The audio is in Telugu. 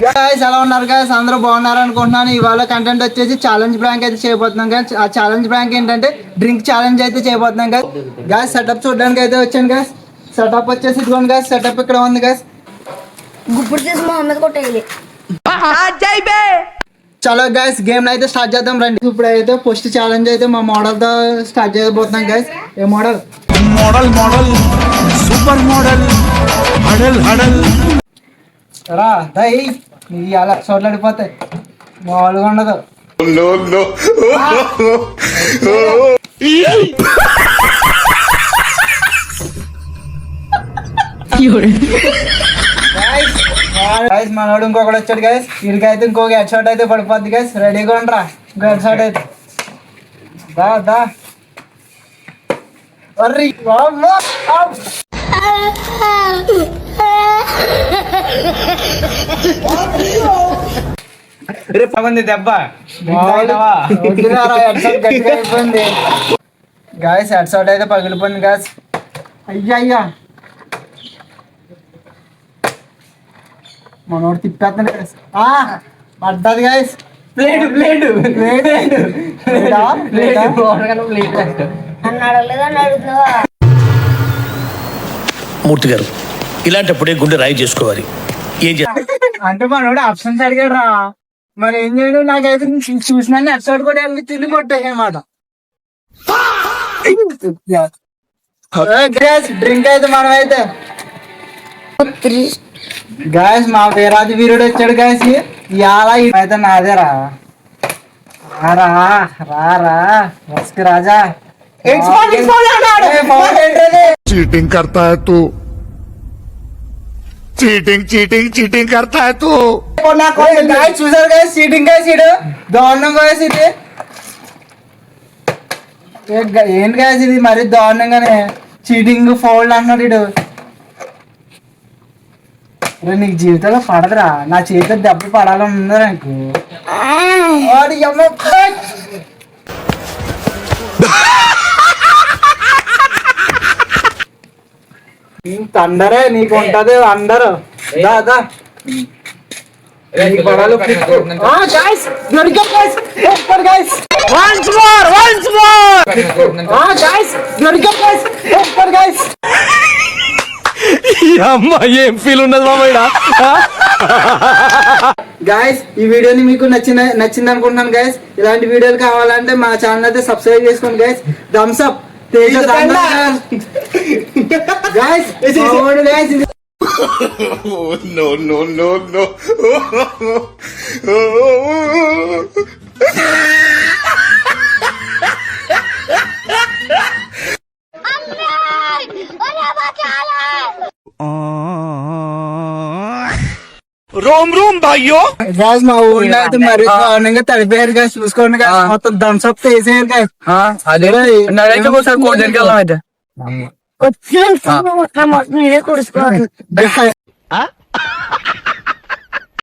గైస్ ఎలా ఉన్నారు గైస్? అందరూ బాగున్నారు అనుకుంటున్నాను. ఇవాళ కంటెంట్ వచ్చేసి ఛాలెంజ్ ప్రాంక్ అయితే చేయబోతున్నాం గైస్. ఆ ఛాలెంజ్ ప్రాంక్ ఏంటంటే డ్రింక్ ఛాలెంజ్ అయితే చేయబోతున్నాం గైస్. గైస్ సెటప్ చూడడానికి అయితే వచ్చాను గైస్. సెటప్ వచ్చేసి ఇదిగోండి గైస్. సెటప్ ఇక్కడ ఉంది గైస్. గుప్పుడు చేసి మొహమ్మద్ కొట్టేయాలి. చలో గైస్ గేమ్ అయితే స్టార్ట్ చేద్దాం రండి. ఇప్పుడు అయితే ఫస్ట్ ఛాలెంజ్ అయితే మా మోడల్ తో స్టార్ట్ చేయబోతున్నాం గైస్. ఏ model? Model model super model హడల్ హడల్ రా దై ఇది అలా చోట్లడిపోతాయి, మామూలుగా ఉండదు. గైస్ మనోడు ఇంకొకటి వచ్చాడు గైస్. వీడికైతే ఇంకొక హెడ్ షాట్ అయితే పడిపోద్ది గైస్. రెడీగా ఉండరా ఇంకో హెడ్ షాట్ అయితే. దా దా అర్రీ రేపు దెబ్బ అయిపోయింది గాయస్. హెడ్ షాట్ అయితే పగిలిపోయింది గాయస్. అయ్యా అయ్యా మనోడు తిప్పేస్తున్నాడు గాయస్. పడ్డది గాయస్. ప్లేట్ ప్లేట్ ప్లేట్ అన్నాడు లేదని అడుగుతున్నావా? మూర్తి గారు ఇలాంటప్పుడే గుండె రాయి చేసుకోవాలి. ఏం అంటే మనోడు ఆప్షన్స్ అడిగాడు రా, మరి ఏం చేయడు. నాకైతే చూసినా హెడ్ షాట్ కూడా వెళ్ళి తిరిగి కొట్టేయమాట. డ్రింక్ అయితే మనం అయితే గాయస్ మా వీరాది వీరుడు వచ్చాడు గాయస్. ఇలా అయితే నాదేరా. రా రా రా రాజా. चीटिंग करता है तू, चीटिंग चीटिंग चीटिंग करता है तू. చూసారు గాయస్ చీటింగ్ గాయస్. ఇడు దారుణం గాయస్. ఇది ఏంటి గాయస్ ఇది మరి దారుణంగానే చీటింగ్ ఫౌల్ అంటున్నాడు ఇడు. నీకు జీవితంలో పడదురా, నా చేతిలో దెబ్బ పడాలని ఉందా నాకు? తండరే నీకు ఉంటది అందరు. ఏం ఫీల్ ఉన్నది మామయ్య. గాయస్ ఈ వీడియోని మీకు నచ్చింది అనుకుంటున్నాను గాయస్. ఇలాంటి వీడియోలు కావాలంటే మా ఛానల్ అయితే సబ్స్క్రైబ్ చేసుకోండి guys. Thumbs up guys. No no no no. రోమ్ రోమ్ భాయ్యో. గాయస్ మా ఊళ్ళో అయితే మరి దారుణంగా తడిపోయారు గాయస్. చూసుకోండి గాయస్, మొత్తం థమ్స్ అప్ వేసేయారు గాయస్. మీరే కుడుచుకోవాలి.